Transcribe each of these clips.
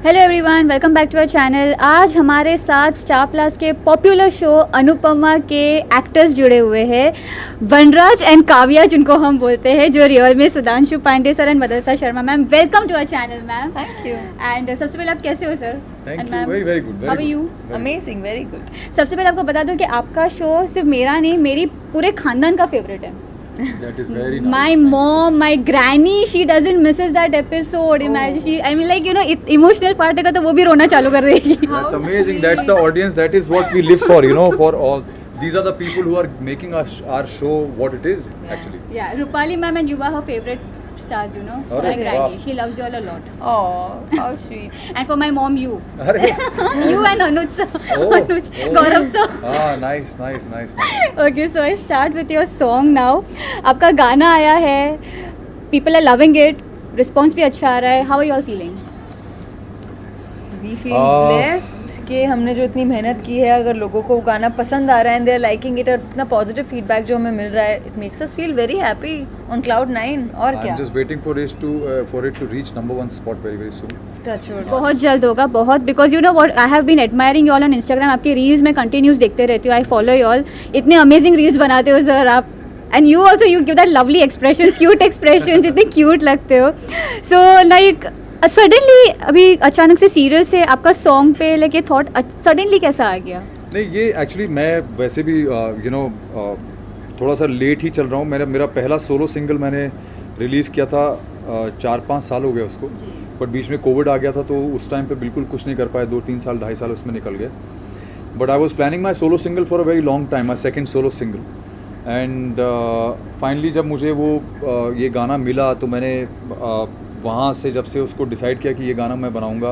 Hello everyone, welcome back to our channel. आज हमारे साथ स्टार प्लस के पॉपुलर शो अनुपमा के एक्टर्स जुड़े हुए हैं, वनराज एंड काव्या जिनको हम बोलते हैं, जो रियल में Sudhanshu Pandey sir and Madalsa Sharma ma'am. Welcome to our channel ma'am. Thank you. And सबसे पहले आप कैसे हो sir? Thank you. Very good. How are you? Amazing, very good. सबसे पहले आपको बता दूं कि आपका शो सिर्फ मेरा नहीं, मेरी पूरे खानदान का फेवरेट है। That is very nice. My mom, my granny, she doesn't misses that episode. Imagine she, I mean like emotional part है तो वो भी रोना चालू कर देगी। That's amazing. That's the audience. That is what we live for. For all. These are the people who are making our show what it is actually. Yeah, Rupali ma'am and you are her favorite stars, my Alright, granny. wow. She loves you all a lot. Oh, how sweet. And for my mom, you. Arre. You and Anuj sir. Oh, Anuj, oh. Gaurav sir. Nice. Okay, so I start with your song now. आपका गाना आया है, people are loving it, response भी अच्छा आ रहा है. How are you all feeling? We feel blessed कि हमने जो इतनी मेहनत की है, अगर लोगों को गाना पसंद आ रहा है and they are liking it और इतना पॉजिटिव फीडबैक जो हमें मिल रहा है, it makes us feel very happy on cloud 9. और क्या? I'm just waiting for it to reach number 1 spot very soon. Touch wood. बहुत जल्द होगा, बहुत, because you know what, I have been admiring you all on Instagram. आपकी reels में continuous देखते रहती हूँ, आई फॉलो यू ऑल। इतने अमेजिंग रील्स बनाते हो सर आप, and you also you give that lovely expressions, cute expressions, इतने क्यूट लगते हो। सो लाइक सडनली अभी अचानक से सीरियल से आपका सॉन्ग पे लेके थॉट सडनली कैसा आ गया? नहीं, ये एक्चुअली मैं वैसे भी थोड़ा सा लेट ही चल रहा हूँ। मेरा पहला सोलो सिंगल मैंने रिलीज़ किया था 4-5 साल हो गए उसको, बट बीच में कोविड आ गया था तो उस टाइम पे बिल्कुल कुछ नहीं कर पाया। 2-3 साल 2.5 साल उसमें निकल गए। But I was planning my solo single for a very long time, my second solo single. And finally जब मुझे वो ये गाना मिला तो मैंने वहाँ से जब से उसको डिसाइड किया कि ये गाना मैं बनाऊँगा।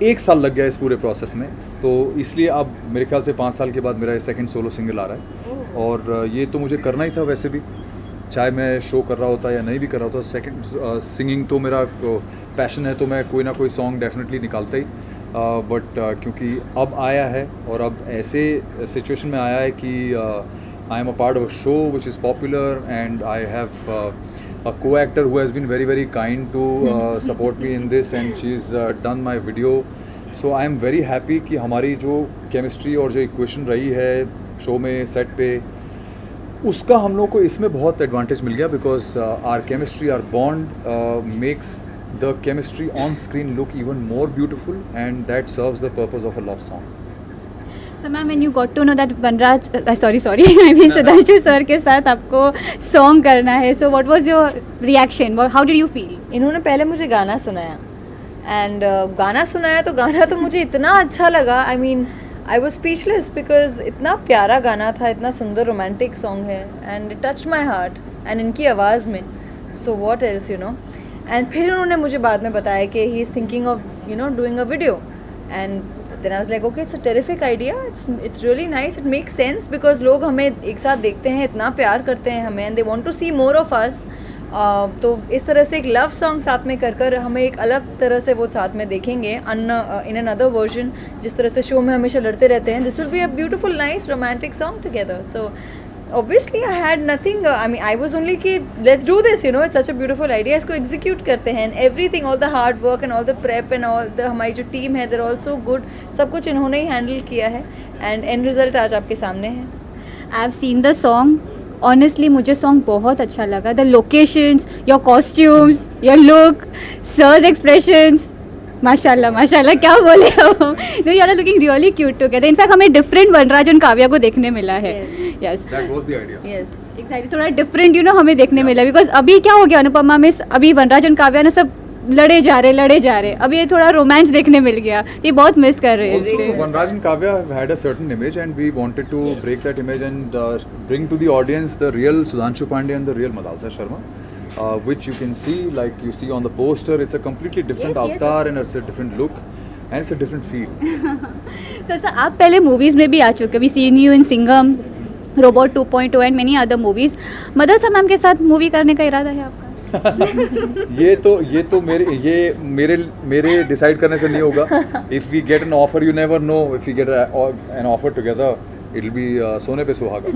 1 साल लग गया इस पूरे प्रोसेस में, तो इसलिए अब मेरे ख्याल से 5 साल के बाद मेरा ये सेकंड सोलो सिंगल आ रहा है। और ये तो मुझे करना ही था वैसे भी, चाहे मैं शो कर रहा होता या नहीं भी कर रहा होता। सेकंड सिंगिंग तो मेरा पैशन है, तो मैं कोई ना कोई सॉन्ग डेफिनेटली निकालता ही। बट क्योंकि अब आया है और अब ऐसे सिचुएशन में आया है कि I am a part of a show which is popular and I have a co-actor who has been very kind to support me in this, and she's done my video. So I am very happy कि हमारी जो chemistry और जो equation रही है show में, set पे, उसका हम लोग को इसमें बहुत एडवांटेज मिल गया, because our chemistry, our bond makes the chemistry on screen look even more beautiful, and that serves the purpose of a love song. So ma'am, when you got to know that Vanraj, sorry, I mean Sudhanshu sir के साथ आपको song करना है, so what was your reaction? How did you feel? इन्होंने पहले मुझे गाना सुनाया एंड गाना सुनाया तो गाना तो मुझे इतना अच्छा लगा। I mean I was speechless because इतना प्यारा गाना था, इतना सुंदर रोमांटिक सॉन्ग है and it touched my heart and इनकी आवाज़ में। सो वॉट एल्स एंड फिर उन्होंने मुझे बाद में बताया कि he is thinking of doing a video, and then I was like, okay, it's a terrific idea, it's really nice, it makes sense because लोग हमें एक साथ देखते हैं, इतना प्यार करते हैं हमें, and they want to see more of us. तो इस तरह से एक लव सॉन्ग साथ में कर हमें एक अलग तरह से वो साथ में देखेंगे in another version, जिस तरह से शो में हमेशा लड़ते रहते हैं। This will be a beautiful, nice, romantic song together. So obviously I had nothing, I mean I was only कि let's do this, it's such a beautiful idea, इसको execute करते हैं, and everything, all the hard work and all the prep and all the हमारी जो team है, they're also good, सब कुछ इन्होंने ही हैंडल किया है, and end result आज आपके सामने है। I have seen the song. Honestly, मुझे सॉन्ग बहुत अच्छा लगा। The locations, your costumes, your look, sir's expressions, माशाल्लाह क्या बोले हम। No, you are looking really cute together. In fact, हमें डिफरेंट वनराज और काव्या को देखने मिला है। Yes. That was the idea. Yes. Exactly. थोड़ा डिफरेंट हमें देखने मिला, बिकॉज अभी क्या हो गया अनुपमा में, अभी वनराज और काव्या ने सब लड़े जा रहे, अभी ये थोड़ा रोमांस देखने मिल गया, ये बहुत मिस कर रहे Also, हैं। Vanraj and Kavya have had a certain image, and we wanted to break that image and bring to the audience the real Sudhanshu Pandey and the real Madalsa Sharma, which you can see, like you see on the poster. It's a completely different avatar, and it's a different look, and it's a different feel. Sir आप पहले movies में भी आ चुके, we seen you in Singham, Robot 2.0 and many other movies. Madalsa ma'am के साथ movie करने का इरादा है आपका? ये तो मेरे डिसाइड करने से नहीं होगा। If we get an offer, you never know, if we get an offer together, it will be सोने पे सुहागा।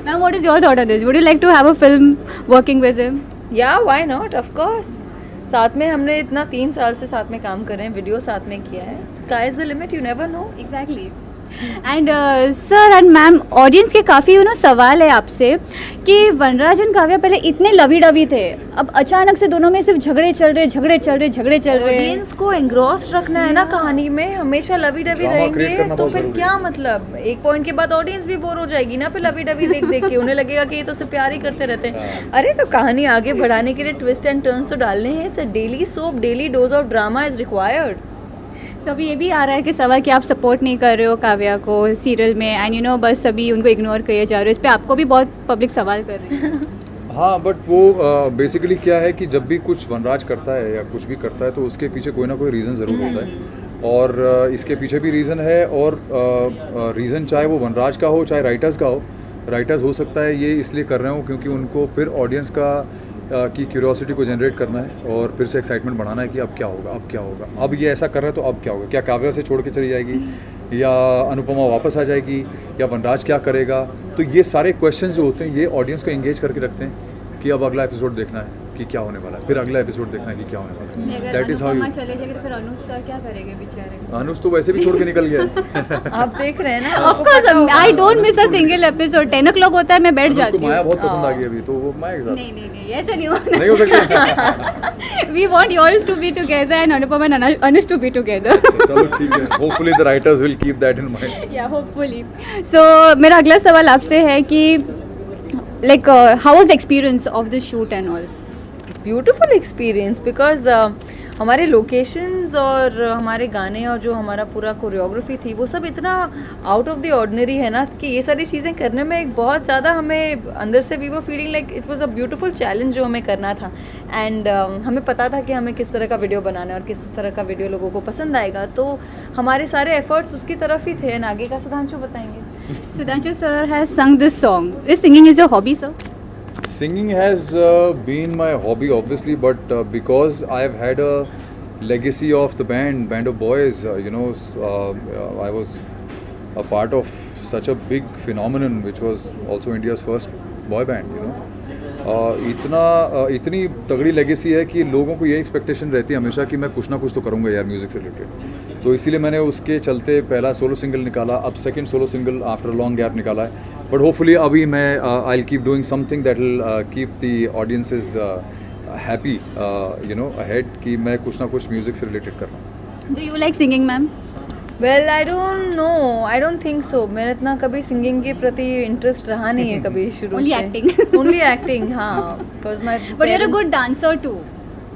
Ma'am, what is your thought on this? Would you like to have a film working with him? Yeah, why not? Of course. साथ में हमने इतना 3 साल से साथ में काम कर रहे हैं, वीडियो साथ में किया है. Sky is the limit, you never no. Exactly. And sir and ma'am, audience के काफ़ी सवाल है आपसे कि वनराज एंड काव्या पहले इतने लवी डवी थे, अब अचानक से दोनों में सिर्फ झगड़े चल रहे. ऑडियंस को एंग्रॉस रखना है ना कहानी में, हमेशा लवी डवी Drama create रहेंगे करना तो बहुत फिर जरूरी क्या है. मतलब, एक पॉइंट के बाद ऑडियंस भी बोर हो जाएगी ना फिर लवी डवी देख देख के. उन्हें लगेगा कि ये तो सिर्फ प्यार ही करते रहते हैं. अरे तो कहानी आगे बढ़ाने के लिए ट्विस्ट एंड टर्न्स तो डालने हैं. It's a daily soap, daily dose of drama is required. So अभी ये भी आ रहा है कि सवाल कि आप सपोर्ट नहीं कर रहे हो काव्या को सीरियल में, एंड बस अभी उनको इग्नोर किए जा रहे हो. इस पे आपको भी बहुत पब्लिक सवाल कर रही है. हाँ, बट वो बेसिकली क्या है कि जब भी कुछ वनराज करता है या कुछ भी करता है तो उसके पीछे कोई ना कोई रीज़न ज़रूर होता है. और इसके पीछे भी रीज़न है. और रीज़न चाहे वो वनराज का हो चाहे राइटर्स का हो. राइटर्स हो सकता है ये इसलिए कर रहे हो क्योंकि उनको फिर ऑडियंस का की क्यूरियोसिटी को जनरेट करना है और फिर से एक्साइटमेंट बढ़ाना है कि अब क्या होगा. अब ये ऐसा कर रहे हैं तो अब क्या होगा. क्या काव्या से छोड़ के चली जाएगी या अनुपमा वापस आ जाएगी या वनराज क्या करेगा. तो ये सारे क्वेश्चंस जो होते हैं ये ऑडियंस को एंगेज करके रखते हैं कि अब अगला एपिसोड देखना है कि क्या होने वाला है, फिर अगला एपिसोड देखना है कि क्या होने वाला है. That is how you. चले जाएंगे तो फिर अनुज सर क्या करेंगे बेचारे. अनुज तो वैसे भी छोड़ के निकल गया. आप देख रहे हैं ना. Of course I don't miss a single episode. 10 o'clock होता है मैं बैठ अनुज को जाती हूँ. माया बहुत पसंद आ गई अभी तो वो माया के साथ नहीं ऐसा नहीं होना. नहीं हो सकता. We want you all to be together and Anupama and Anush to be together. चलो ठीक है. Hopefully the writers will keep that in mind. Yeah, hopefully. So मेरा अगला सवाल आपसे है कि like how was the experience of the shoot and all? Beautiful experience because हमारे लोकेशंस और हमारे गाने और जो हमारा पूरा कोरियोग्राफी थी वो सब इतना आउट ऑफ द ऑर्डिनरी है ना कि ये सारी चीज़ें करने में एक बहुत ज़्यादा हमें अंदर से वी वो feeling like it was a beautiful challenge जो हमें करना था. एंड हमें पता था कि हमें किस तरह का वीडियो बनाना है और किस तरह का वीडियो लोगों को पसंद आएगा. तो हमारे सारे एफर्ट्स उसकी तरफ ही थे. आगे का सुधांशु बताएंगे. Sudhanshu sir has sung this song. Is singing is your hobby, sir? Singing has been my hobby, obviously, but because I have had a legacy of the band of boys, I was a part of such a big phenomenon, which was also India's first boy band. इतनी तगड़ी legacy है कि लोगों को ये expectation रहती है हमेशा कि मैं कुछ ना कुछ तो करूँगा यार म्यूज़िक से रिलेटेड. तो इसीलिए मैंने उसके चलते पहला सोलो सिंगल निकाला, अब second solo single after long gap निकाला है. बट होपफुली अभी मैं I will keep doing something that will keep the audiences happy ahead कि मैं कुछ ना कुछ म्यूज़िक से रिलेटेड कर रहा हूँ. Do you like singing, ma'am? Well I don't think so. मेरा इतना कभी सिंगिंग के प्रति इंटरेस्ट रहा नहीं है कभी शुरू Only से. acting. Only acting, हाँ. Because my But you're a good dancer too.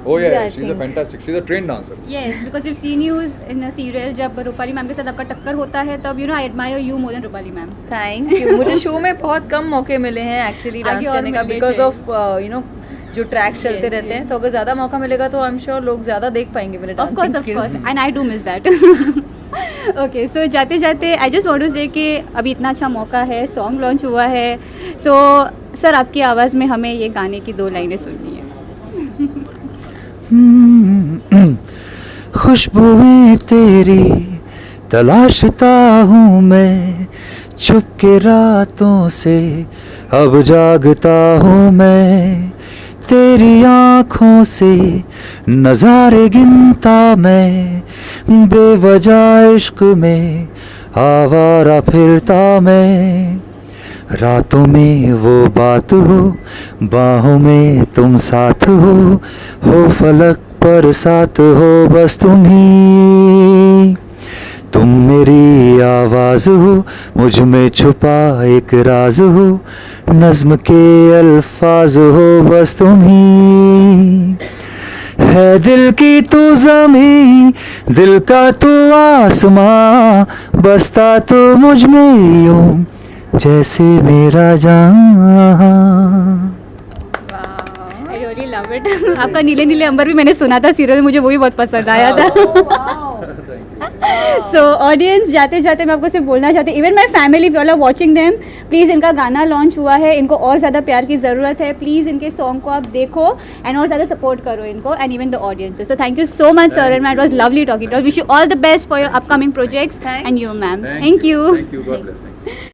Oh yeah, I she's a think. fantastic. She's a trained dancer. Yes, because we've seen you in a serial. जब Rupali ma'am के साथ आपका टक्कर होता है तब I admire you more than Rupali ma'am. Thank you. मुझे show में बहुत कम मौके मिले हैं एक्चुअली डांस आगे और करने का मिलने बिकॉज चाहिए. ऑफ जो ट्रैक चलते रहते हैं. तो अगर ज़्यादा मौका मिलेगा तो आई एम श्योर लोग ज़्यादा देख पाएंगे मेरे Of course, dancing of course. Skills. And I do miss that. Okay, so जाते जाते आई जस्ट वांट टू से कि अभी इतना अच्छा मौका है, सॉन्ग लॉन्च हुआ है. सो सर आपकी आवाज़ में हमें ये गाने की 2 लाइनें सुननी है. खुशबुएं तेरी तलाशता हूँ मैं, छुप के रातों से अब जागता हूँ मैं, तेरी आँखों से नज़ारे गिनता मैं, बेवजह इश्क में आवारा फिरता मैं, रातों में वो बात हो, बाहों में तुम साथ हो फलक पर साथ हो बस तुम ही, तुम मेरी आवाज़ हो, मुझ में छुपा एक राज हो, नज़्म के अल्फाज हो बस तुम ही, है दिल की तू ज़मीं, दिल का तू आसमां, बसता तो मुझ में यूं जैसे मेरा जान. I really love it. आपका नीले नीले अंबर भी मैंने सुना था सीरियल में, मुझे वो भी बहुत पसंद आया था. सो ऑडियंस जाते जाते मैं आपको सिर्फ बोलना चाहती हूँ, even my family you all are watching them, please इनका गाना लॉन्च हुआ है, इनको और ज़्यादा प्यार की ज़रूरत है. प्लीज़ इनके सॉन्ग को आप देखो एंड और ज़्यादा सपोर्ट करो इनको, and even the audience. So thank you so much sir, and it was lovely talking to you. Wish you all the best for your upcoming projects and you ma'am. Thank you. Thank you. God bless. Thank you.